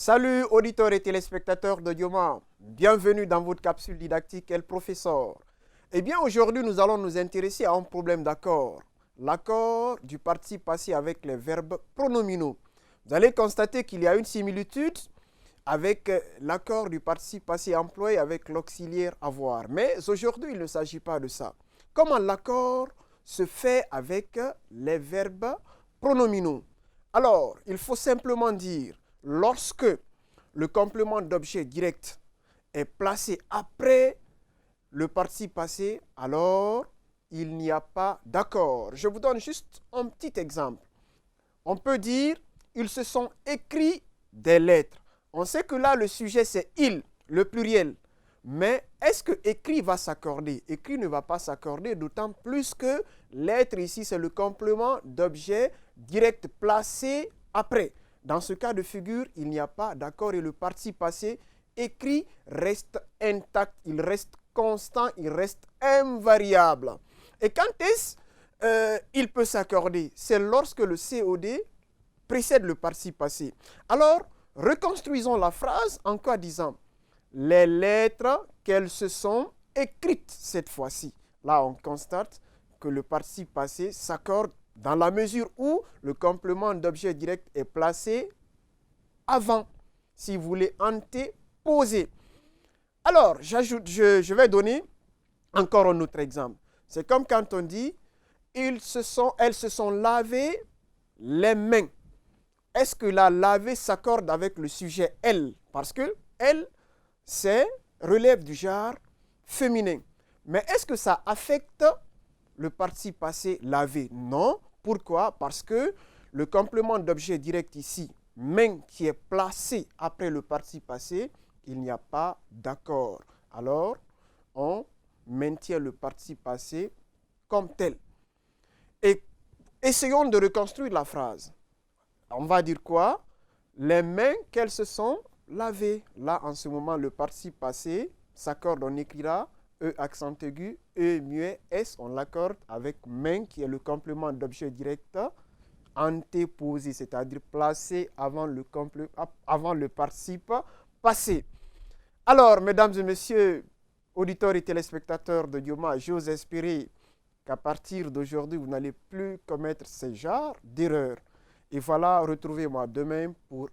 Salut auditeurs et téléspectateurs de Dioma, bienvenue dans votre capsule didactique El Professeur. Eh bien aujourd'hui nous allons nous intéresser à un problème d'accord, l'accord du participe passé avec les verbes pronominaux. Vous allez constater qu'il y a une similitude avec l'accord du participe passé employé avec l'auxiliaire avoir. Mais aujourd'hui il ne s'agit pas de ça. Comment l'accord se fait avec les verbes pronominaux? Alors il faut simplement dire lorsque le complément d'objet direct est placé après le participe passé, alors il n'y a pas d'accord. Je vous donne juste un petit exemple. On peut dire, ils se sont écrits des lettres. On sait que là, le sujet, c'est il, le pluriel. Mais est-ce que écrit va s'accorder? Écrit ne va pas s'accorder, d'autant plus que l'être ici, c'est le complément d'objet direct placé après. Dans ce cas de figure, il n'y a pas d'accord et le participe passé écrit reste intact, il reste constant, il reste invariable. Et quand est-ce il peut s'accorder? C'est lorsque le COD précède le participe passé. Alors, reconstruisons la phrase en quoi disant les lettres qu'elles se sont écrites cette fois-ci. Là, on constate que le participe passé s'accorde dans la mesure où le complément d'objet direct est placé avant, si vous voulez, antéposer. Alors, je vais donner encore un autre exemple. C'est comme quand on dit, elles se sont lavées les mains. Est-ce que la laver s'accorde avec le sujet elle? Parce que elle, c'est relève du genre féminin. Mais est-ce que ça affecte le participe passé laver? Non. Pourquoi? Parce que le complément d'objet direct ici, main, qui est placé après le participe passé, il n'y a pas d'accord. Alors, on maintient le participe passé comme tel. Et essayons de reconstruire la phrase. On va dire quoi? Les mains qu'elles se sont lavées. Là, en ce moment, le participe passé s'accorde, on écrira E accent aigu, E muet, S, on l'accorde avec main qui est le complément d'objet direct antéposé, c'est-à-dire placé avant le participe passé. Alors, mesdames et messieurs, auditeurs et téléspectateurs de Dioma, j'ose espérer qu'à partir d'aujourd'hui, vous n'allez plus commettre ce genre d'erreurs. Et voilà, retrouvez-moi demain pour